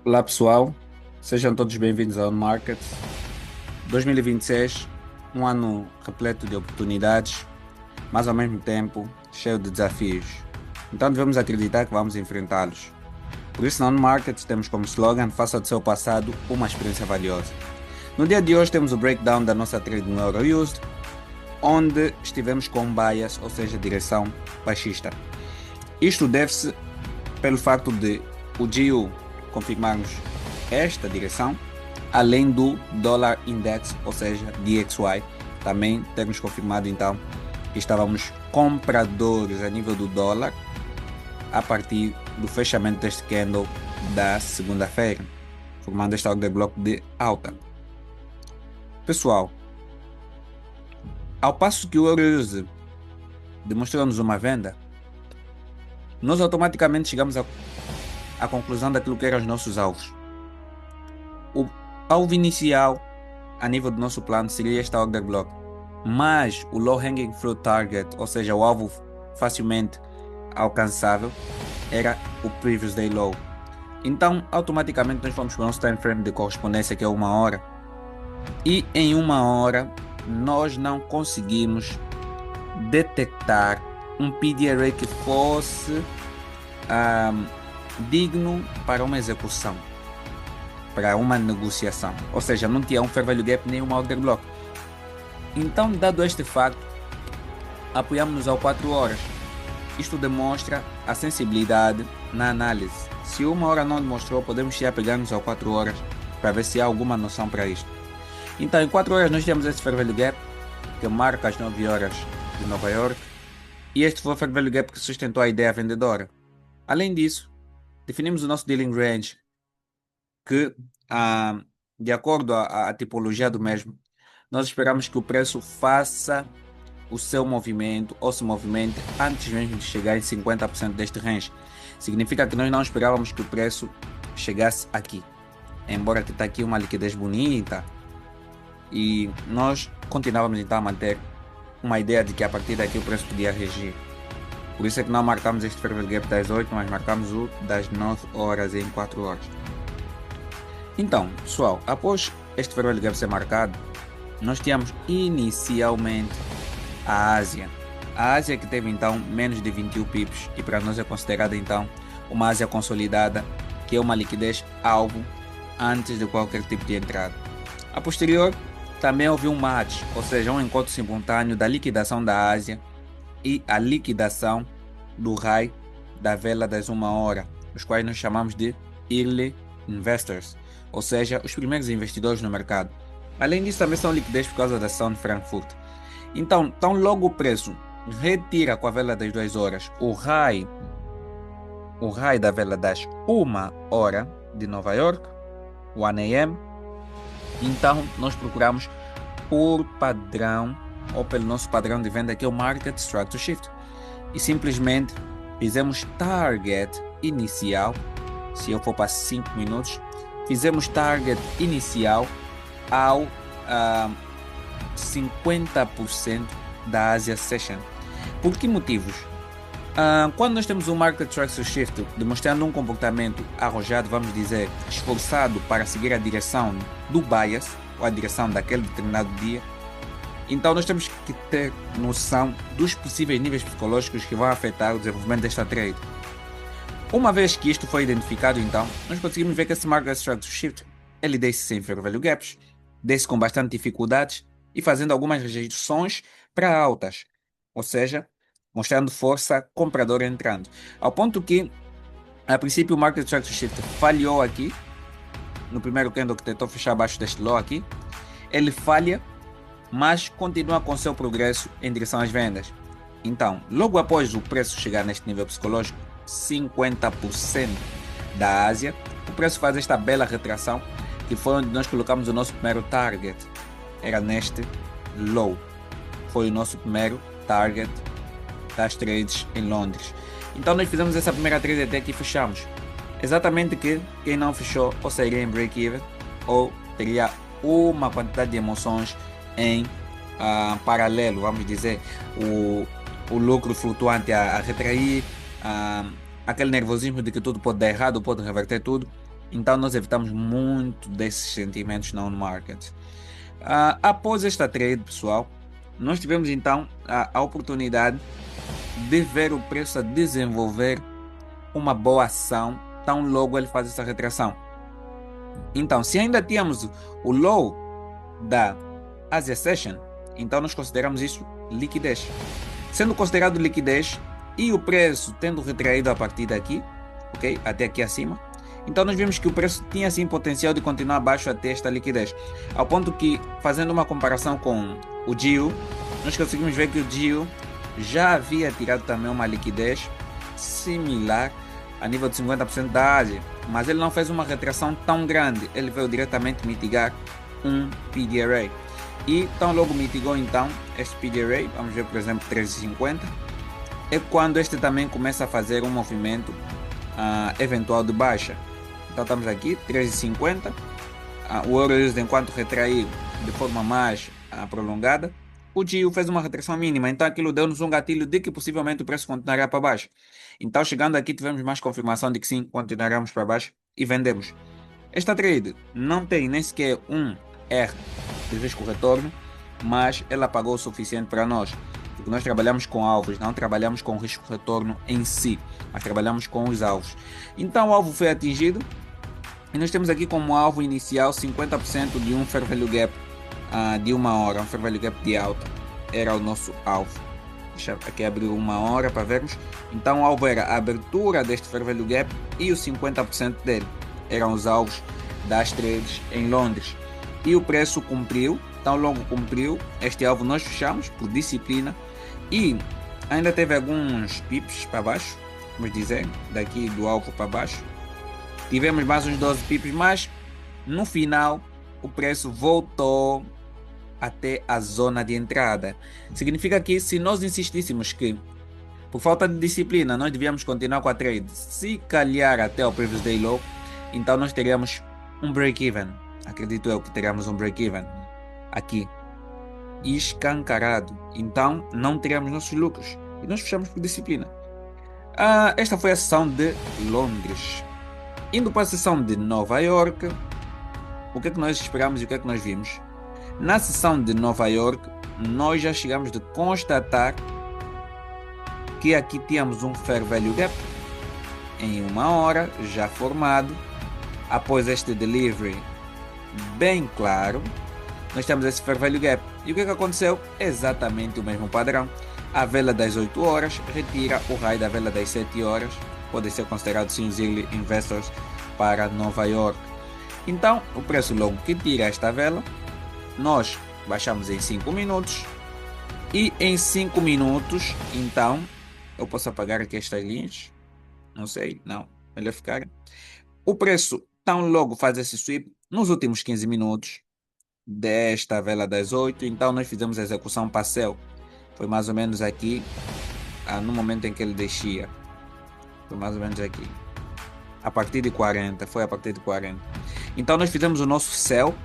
Olá pessoal, sejam todos bem-vindos ao On Market 2026, um ano repleto de oportunidades, mas ao mesmo tempo cheio de desafios. Então devemos acreditar que vamos enfrentá-los. Por isso, na On Market temos como slogan: faça do seu passado uma experiência valiosa. No dia de hoje temos o breakdown da nossa trade no Euro Used, onde estivemos com bias, ou seja, direção baixista. Isto deve-se pelo facto de o GU confirmarmos esta direção, além do Dollar Index, ou seja, DXY, também termos confirmado então que estávamos compradores a nível do dólar a partir do fechamento deste candle da segunda-feira, formando este order block de alta. Pessoal, ao passo que o Eurouse demonstrou-nos uma venda, nós automaticamente chegamos à conclusão daquilo que eram os nossos alvos. O alvo inicial a nível do nosso plano seria esta order block, mas o low hanging fruit target, ou seja, o alvo facilmente alcançável, era o previous day low. Então automaticamente nós vamos para o nosso time frame de correspondência, que é 1 hora, e em 1 hora nós não conseguimos detectar um PD array que fosse digno para uma execução, para uma negociação, ou seja, não tinha um fair value gap nem uma order block. Então, dado este facto, apoiamos-nos ao 4 horas. Isto demonstra a sensibilidade na análise. Se 1 hora não demonstrou, podemos já pegar-nos ao 4 horas para ver se há alguma noção para isto. Então, em 4 horas nós temos este fair value gap que marca as 9 horas de Nova York, e este foi o fair value gap que sustentou a ideia vendedora. Além disso, definimos o nosso dealing range, que de acordo à tipologia do mesmo, nós esperamos que o preço faça o seu movimento ou se movimente antes mesmo de chegar em 50% deste range. Significa que nós não esperávamos que o preço chegasse aqui, embora que está aqui uma liquidez bonita, e nós continuávamos então a manter uma ideia de que a partir daqui o preço podia reagir. Por isso é que não marcamos este fair value gap das 8, mas marcamos o das 9 horas em 4 horas. Então, pessoal, após este fair value gap ser marcado, nós tínhamos inicialmente a Ásia. A Ásia que teve então menos de 21 pips, e para nós é considerada então uma Ásia consolidada, que é uma liquidez alvo antes de qualquer tipo de entrada. A posterior também houve um match, ou seja, um encontro simultâneo da liquidação da Ásia e a liquidação do high da vela das 1 hora, os quais nós chamamos de early investors, ou seja, os primeiros investidores no mercado. Além disso, também são liquidez por causa da ação de Frankfurt. Então, tão logo o preço retira com a vela das 2 horas o high da vela das 1 hora de Nova York, o 1 AM, então nós procuramos por padrão ou pelo nosso padrão de venda, que é o Market Structure Shift, e simplesmente fizemos target inicial. Se eu for para 5 minutos, fizemos target inicial ao 50% da Asia Session. Por que motivos? Quando nós temos um Market Structure Shift demonstrando um comportamento arrojado, vamos dizer, esforçado para seguir a direção do bias, ou a direção daquele determinado dia, então nós temos que ter noção dos possíveis níveis psicológicos que vão afetar o desenvolvimento desta trade. Uma vez que isto foi identificado, então, nós conseguimos ver que esse Market Structure Shift, ele desce sem fair value gaps, desce com bastante dificuldades e fazendo algumas rejeições para altas, ou seja, mostrando força compradora entrando. Ao ponto que, a princípio, o Market Structure Shift falhou aqui, no primeiro candle que tentou fechar abaixo deste low aqui, ele falha, mas continua com seu progresso em direção às vendas. Então, logo após o preço chegar neste nível psicológico, 50% da Ásia, o preço faz esta bela retração, que foi onde nós colocamos o nosso primeiro target. Era neste low. Foi o nosso primeiro target das trades em Londres. Então nós fizemos essa primeira trade até que fechamos. Exatamente que quem não fechou ou sairia em break-even ou teria uma quantidade de emoções em paralelo, vamos dizer, o lucro flutuante a retrair, aquele nervosismo de que tudo pode dar errado, pode reverter tudo, Então nós evitamos muito desses sentimentos no market. Após esta trade, pessoal, nós tivemos então a oportunidade de ver o preço a desenvolver uma boa ação, tão logo ele faz essa retração. Então, se ainda tínhamos o low da Asia Session, então nós consideramos isso liquidez. Sendo considerado liquidez e o preço tendo retraído a partir daqui, ok, até aqui acima, então nós vimos que o preço tinha sim potencial de continuar abaixo até esta liquidez. Ao ponto que, fazendo uma comparação com o GIU, nós conseguimos ver que o GIU já havia tirado também uma liquidez similar a nível de 50% da Ásia, mas ele não fez uma retração tão grande, ele veio diretamente mitigar um PD Array. E tão logo mitigou então este PD Array, vamos ver por exemplo 13,50, é quando este também começa a fazer um movimento eventual de baixa. Então estamos aqui, 13,50, o Euro-USD enquanto retraiu de forma mais prolongada, o GIU fez uma retração mínima, então aquilo deu-nos um gatilho de que possivelmente o preço continuará para baixo. Então chegando aqui tivemos mais confirmação de que sim, continuaremos para baixo e vendemos. Esta trade não tem nem sequer um R de risco-retorno, mas ela pagou o suficiente para nós, porque nós trabalhamos com alvos, não trabalhamos com risco-retorno em si, mas trabalhamos com os alvos. Então o alvo foi atingido e nós temos aqui como alvo inicial 50% de um fair value gap de uma hora, um fair value gap de alta, era o nosso alvo. Deixa aqui abrir uma hora para vermos. Então o alvo era a abertura deste fair value gap e os 50% dele, eram os alvos das trades em Londres. E o preço cumpriu, tão logo cumpriu este alvo, nós fechamos por disciplina e ainda teve alguns pips para baixo, vamos dizer, daqui do alvo para baixo. Tivemos mais uns 12 pips, mas no final o preço voltou até a zona de entrada. Significa que se nós insistíssemos que por falta de disciplina nós devíamos continuar com a trade, se calhar até o previous day low, então nós teríamos um break-even. Acredito eu que teríamos um break-even aqui escancarado, então não teríamos nossos lucros e nós fechamos por disciplina. Esta foi a sessão de Londres. Indo para a sessão de Nova York, o que é que nós esperamos e o que é que nós vimos? Na sessão de Nova York, nós já chegamos de constatar que aqui tínhamos um fair value gap em uma hora já formado. Após este delivery bem claro, nós temos esse fair value gap. E o que aconteceu? Exatamente o mesmo padrão. A vela das 8 horas retira o raio da vela das 7 horas. Podem ser considerados sim os early investors para Nova York. Então, o preço logo que tira esta vela, nós baixamos em 5 minutos. E em 5 minutos, então, eu posso apagar aqui estas linhas. Não sei, não. Melhor ficar. O preço tão logo faz esse sweep nos últimos 15 minutos desta vela das 8. Então nós fizemos a execução parcial. Foi mais ou menos aqui, no momento em que ele descia. Foi mais ou menos aqui. A partir de 40, foi a partir de 40. Então nós fizemos o nosso sell.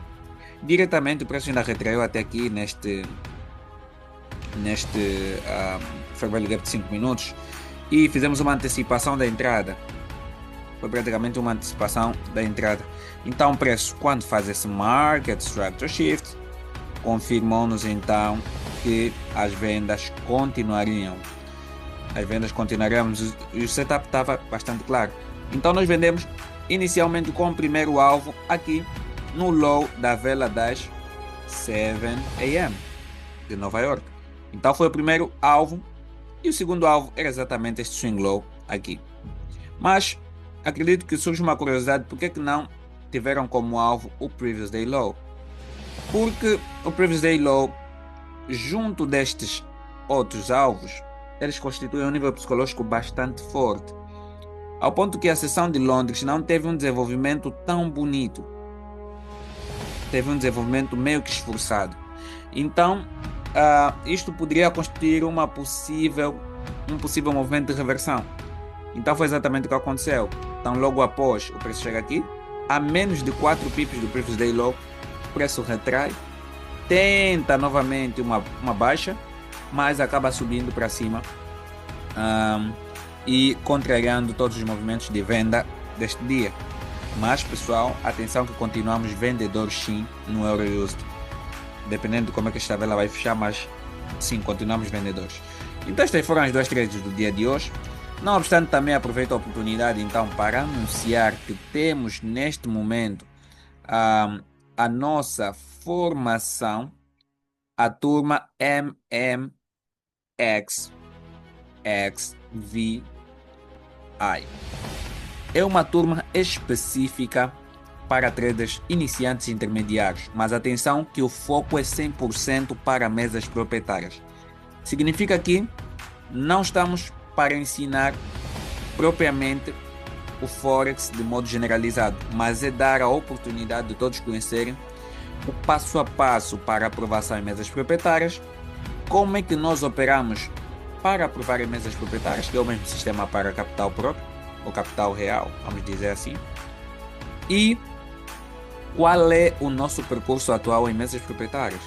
Diretamente o preço ainda retraiu até aqui neste fair value gap de 5 minutos. E fizemos uma antecipação da entrada. Foi praticamente uma antecipação da entrada. Então o preço, quando faz esse market structure shift, confirmou-nos então que as vendas continuariam. As vendas continuariam e o setup estava bastante claro. Então nós vendemos inicialmente com o primeiro alvo aqui no low da vela das 7 AM de Nova York. Então foi o primeiro alvo e o segundo alvo era exatamente este swing low aqui. Mas acredito que surge uma curiosidade, por que não tiveram como alvo o previous day low? Porque o previous day low, junto destes outros alvos, eles constituem um nível psicológico bastante forte, ao ponto que a sessão de Londres não teve um desenvolvimento tão bonito, teve um desenvolvimento meio que esforçado. Então isto poderia constituir um possível movimento de reversão. Então foi exatamente o que aconteceu. Então logo após o preço chega aqui, a menos de 4 pips do previous day low, o preço retrai, tenta novamente uma baixa, mas acaba subindo para cima e contrariando todos os movimentos de venda deste dia. Mas pessoal, atenção que continuamos vendedores sim no EuroUSD. Dependendo de como é que esta vela vai fechar, mas sim, continuamos vendedores. Então estas foram as duas trades do dia de hoje. Não obstante, também aproveito a oportunidade então para anunciar que temos neste momento a nossa formação, a turma MMXXVI. É uma turma específica para traders iniciantes e intermediários, mas atenção que o foco é 100% para mesas proprietárias. Significa que não estamos para ensinar propriamente o Forex de modo generalizado, mas é dar a oportunidade de todos conhecerem o passo a passo para aprovação em mesas proprietárias, como é que nós operamos para aprovar em mesas proprietárias, que é o mesmo sistema para capital próprio, ou capital real, vamos dizer assim, e qual é o nosso percurso atual em mesas proprietárias,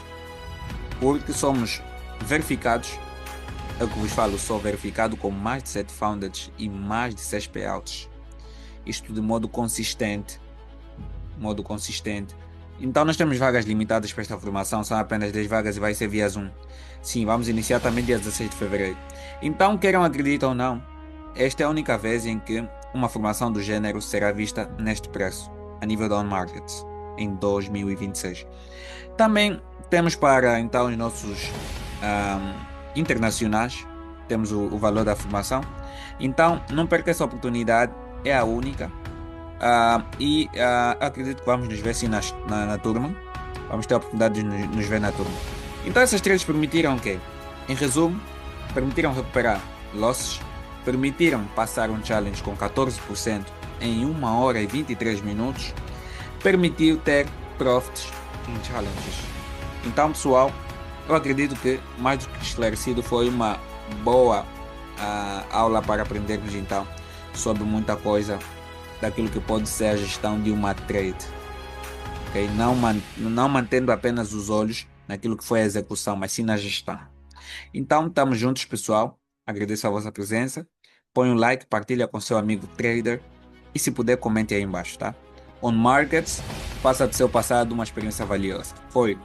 porque somos verificados. Eu que vos falo, sou verificado com mais de 7 founders e mais de 6 payouts. Isto de modo consistente. Então nós temos vagas limitadas para esta formação, são apenas 10 vagas e vai ser via Zoom. Sim, vamos iniciar também dia 16 de fevereiro. Então, queiram acreditar ou não, esta é a única vez em que uma formação do gênero será vista neste preço, a nível da On Markets, em 2026. Também temos para então os nossos internacionais, temos o valor da formação. Então não perca essa oportunidade, é a única. Acredito que vamos nos ver sim na turma. Vamos ter a oportunidade de nos ver na turma. Então essas trades permitiram o quê? Em resumo, permitiram recuperar losses, permitiram passar um challenge com 14% em 1 hora e 23 minutos, permitiu ter profits em challenges. Então pessoal, eu acredito que mais do que esclarecido foi uma boa aula para aprendermos então sobre muita coisa daquilo que pode ser a gestão de uma trade, okay? Não mantendo apenas os olhos naquilo que foi a execução, mas sim na gestão. Então estamos juntos pessoal, agradeço a vossa presença, põe um like, partilha com seu amigo trader e se puder comente aí embaixo, tá? On Markets, faça do seu passado uma experiência valiosa. Foi!